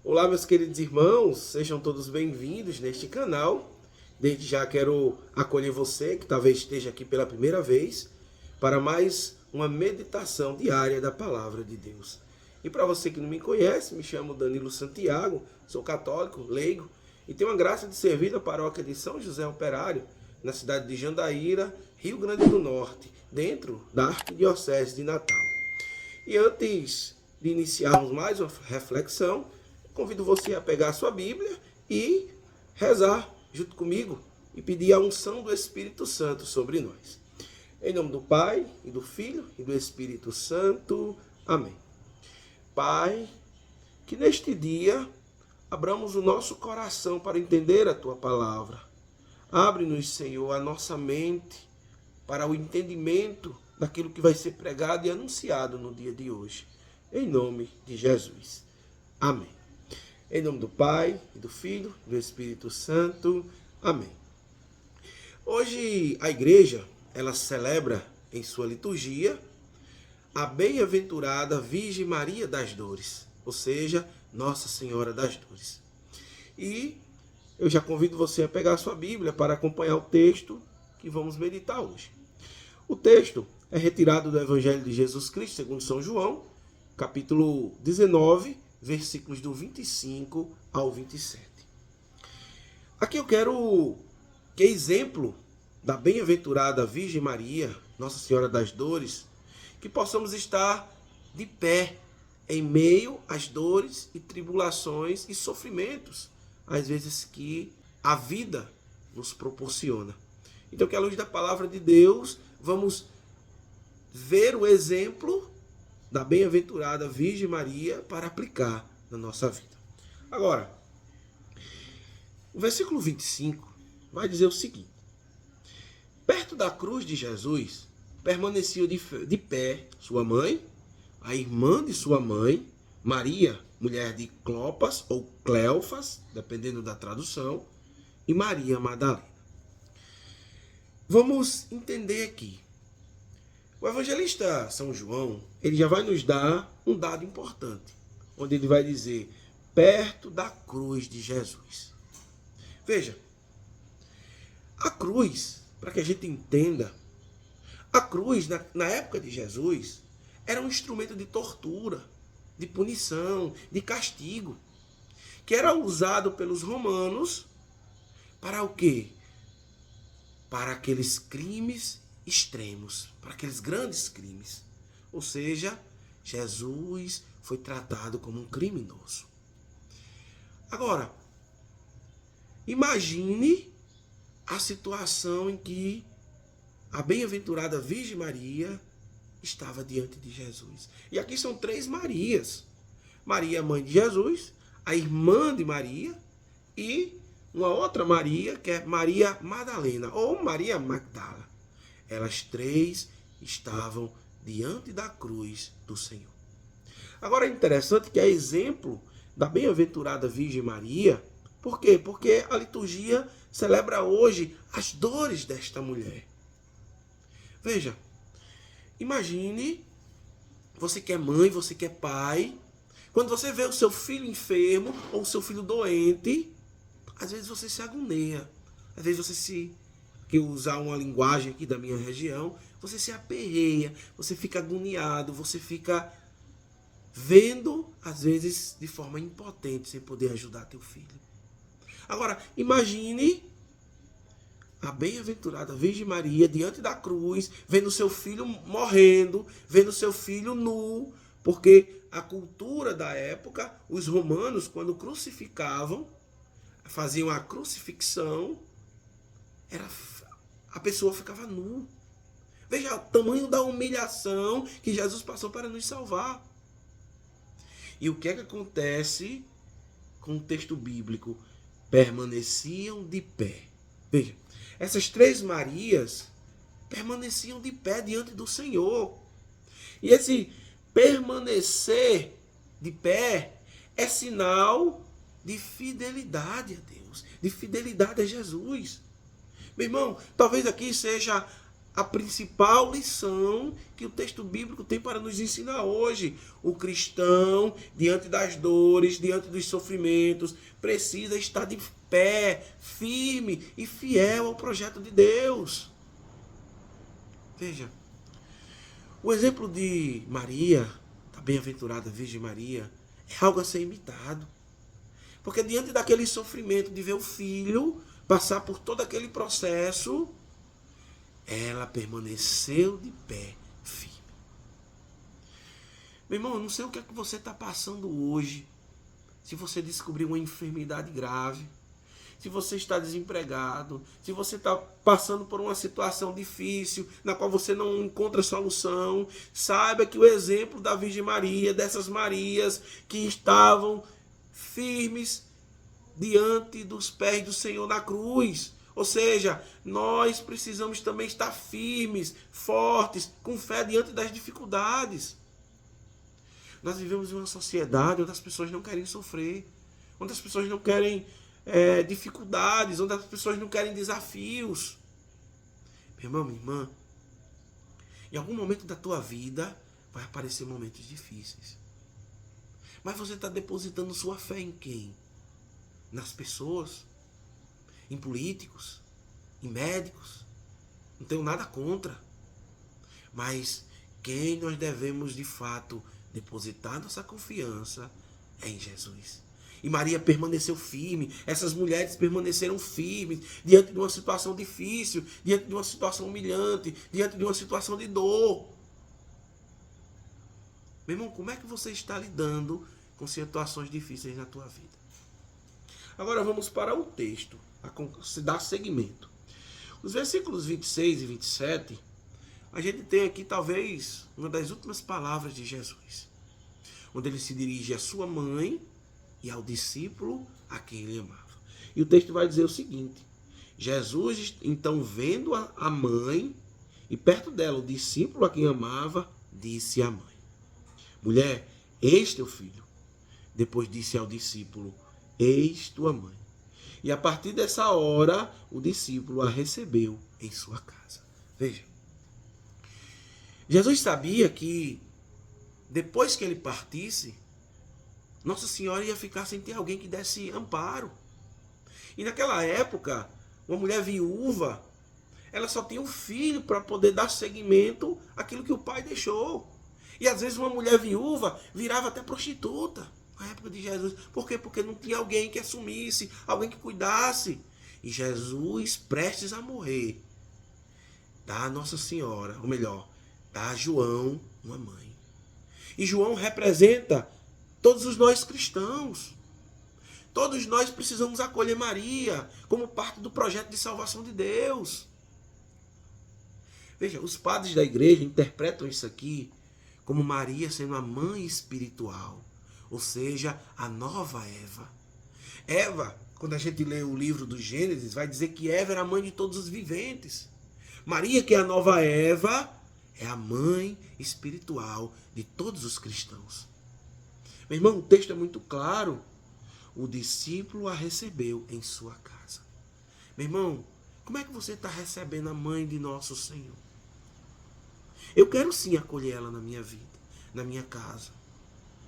Olá, meus queridos irmãos, sejam todos bem-vindos neste canal. Desde já quero acolher você que talvez esteja aqui pela primeira vez para mais uma meditação diária da Palavra de Deus. E para você que não me conhece, me chamo Danilo Santiago, sou católico, leigo e tenho a graça de servir na paróquia de São José Operário, na cidade de Jandaíra, Rio Grande do Norte, dentro da Arquidiocese de Natal. E antes de iniciarmos mais uma reflexão, convido você a pegar a sua Bíblia e rezar junto comigo e pedir a unção do Espírito Santo sobre nós. Em nome do Pai, e do Filho, e do Espírito Santo. Amém. Pai, que neste dia abramos o nosso coração para entender a Tua Palavra. Abre-nos, Senhor, a nossa mente para o entendimento daquilo que vai ser pregado e anunciado no dia de hoje. Em nome de Jesus. Amém. Em nome do Pai, e do Filho, e do Espírito Santo. Amém. Hoje a igreja, ela celebra em sua liturgia a bem-aventurada Virgem Maria das Dores, ou seja, Nossa Senhora das Dores. E eu já convido você a pegar a sua Bíblia para acompanhar o texto que vamos meditar hoje. O texto é retirado do Evangelho de Jesus Cristo, segundo São João, capítulo 19, versículos do 25 ao 27. Aqui eu quero que exemplo da bem-aventurada Virgem Maria, Nossa Senhora das Dores, que possamos estar de pé em meio às dores e tribulações e sofrimentos, às vezes que a vida nos proporciona. Então que à luz da palavra de Deus, vamos ver o exemplo da bem-aventurada Virgem Maria para aplicar na nossa vida. Agora, o versículo 25 vai dizer o seguinte: perto da cruz de Jesus, permaneciam de pé sua mãe, a irmã de sua mãe, Maria, mulher de Clopas ou Cleofas, dependendo da tradução, e Maria Madalena. Vamos entender aqui. O evangelista São João, ele já vai nos dar um dado importante, onde ele vai dizer, perto da cruz de Jesus. Veja, a cruz, para que a gente entenda, a cruz, na época de Jesus, era um instrumento de tortura, de punição, de castigo, que era usado pelos romanos para o quê? Para aqueles crimes extremos, para aqueles grandes crimes. Ou seja, Jesus foi tratado como um criminoso. Agora, imagine a situação em que a bem-aventurada Virgem Maria estava diante de Jesus. E aqui são três Marias. Maria, mãe de Jesus, a irmã de Maria e uma outra Maria, que é Maria Madalena, ou Maria Magdala. Elas três estavam diante da cruz do Senhor. Agora é interessante que é exemplo da bem-aventurada Virgem Maria. Por quê? Porque a liturgia celebra hoje as dores desta mulher. Veja, imagine, você que é mãe, você que é pai, quando você vê o seu filho enfermo ou o seu filho doente, às vezes você se agonia, às vezes você se, que usar uma linguagem aqui da minha região, você se aperreia, você fica agoniado, você fica vendo, às vezes, de forma impotente, sem poder ajudar teu filho. Agora, imagine a bem-aventurada Virgem Maria diante da cruz, vendo seu filho morrendo, vendo seu filho nu, porque a cultura da época, os romanos, quando crucificavam, faziam a crucifixão, a pessoa ficava nu. Veja o tamanho da humilhação que Jesus passou para nos salvar. E o que é que acontece com o texto bíblico? Permaneciam de pé. Veja, essas três Marias permaneciam de pé diante do Senhor. E esse permanecer de pé é sinal de fidelidade a Deus, de fidelidade a Jesus. Meu irmão, talvez aqui seja a principal lição que o texto bíblico tem para nos ensinar hoje. O cristão, diante das dores, diante dos sofrimentos, precisa estar de pé, firme e fiel ao projeto de Deus. Veja, o exemplo de Maria, da bem-aventurada Virgem Maria, é algo a ser imitado. Porque diante daquele sofrimento de ver o filho passar por todo aquele processo, ela permaneceu de pé, firme. Meu irmão, eu não sei o que é que você está passando hoje. Se você descobriu uma enfermidade grave, se você está desempregado, se você está passando por uma situação difícil, na qual você não encontra solução, saiba que o exemplo da Virgem Maria, dessas Marias que estavam firmes diante dos pés do Senhor na cruz. Ou seja, nós precisamos também estar firmes, fortes, com fé diante das dificuldades. Nós vivemos em uma sociedade onde as pessoas não querem sofrer, onde as pessoas não querem dificuldades, onde as pessoas não querem desafios. Meu irmão, minha irmã, em algum momento da tua vida vai aparecer momentos difíceis. Mas você está depositando sua fé em quem? Nas pessoas? Em políticos? Em médicos? Não tenho nada contra. Mas quem nós devemos de fato depositar nossa confiança é em Jesus. E Maria permaneceu firme, essas mulheres permaneceram firmes diante de uma situação difícil, diante de uma situação humilhante, diante de uma situação de dor. Meu irmão, como é que você está lidando com situações difíceis na tua vida? Agora vamos para o texto, a dar seguimento. Os versículos 26 e 27, a gente tem aqui talvez uma das últimas palavras de Jesus, onde ele se dirige à sua mãe e ao discípulo a quem ele amava. E o texto vai dizer o seguinte: Jesus, então, vendo a mãe e perto dela o discípulo a quem amava, disse à mãe: mulher, eis teu filho. Depois disse ao discípulo: eis tua mãe. E a partir dessa hora, o discípulo a recebeu em sua casa. Veja, Jesus sabia que depois que ele partisse, Nossa Senhora ia ficar sem ter alguém que desse amparo. E naquela época, uma mulher viúva, ela só tinha um filho para poder dar seguimento àquilo que o pai deixou. E às vezes uma mulher viúva virava até prostituta na época de Jesus. Por quê? Porque não tinha alguém que assumisse, alguém que cuidasse. E Jesus, prestes a morrer, dá a Nossa Senhora, ou melhor, dá a João uma mãe. E João representa todos os nós cristãos. Todos nós precisamos acolher Maria como parte do projeto de salvação de Deus. Veja, os padres da igreja interpretam isso aqui como Maria sendo a mãe espiritual, ou seja, a nova Eva. Eva, quando a gente lê o livro do Gênesis, vai dizer que Eva era a mãe de todos os viventes. Maria, que é a nova Eva, é a mãe espiritual de todos os cristãos. Meu irmão, o texto é muito claro. O discípulo a recebeu em sua casa. Meu irmão, como é que você está recebendo a mãe de nosso Senhor? Eu quero sim acolher ela na minha vida, na minha casa.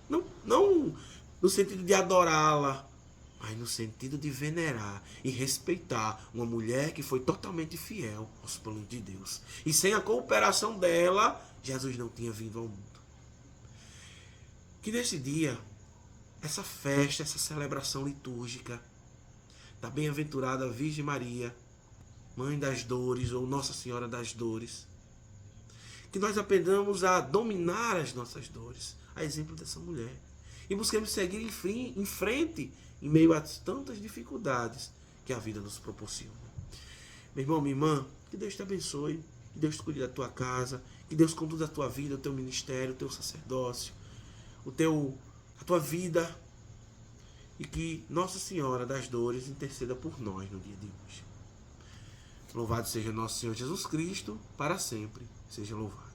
Não no sentido de adorá-la, mas no sentido de venerar e respeitar uma mulher que foi totalmente fiel aos planos de Deus. E sem a cooperação dela, Jesus não tinha vindo ao mundo. Que nesse dia, essa festa, essa celebração litúrgica da bem-aventurada Virgem Maria, Mãe das Dores ou Nossa Senhora das Dores, que nós aprendamos a dominar as nossas dores, a exemplo dessa mulher, e busquemos seguir em frente em meio a tantas dificuldades que a vida nos proporciona. Meu irmão, minha irmã, que Deus te abençoe, que Deus cuide da tua casa, que Deus conduza a tua vida, o teu ministério, o teu sacerdócio, a tua vida, e que Nossa Senhora das Dores interceda por nós no dia de hoje. Louvado seja nosso Senhor Jesus Cristo, para sempre seja louvado.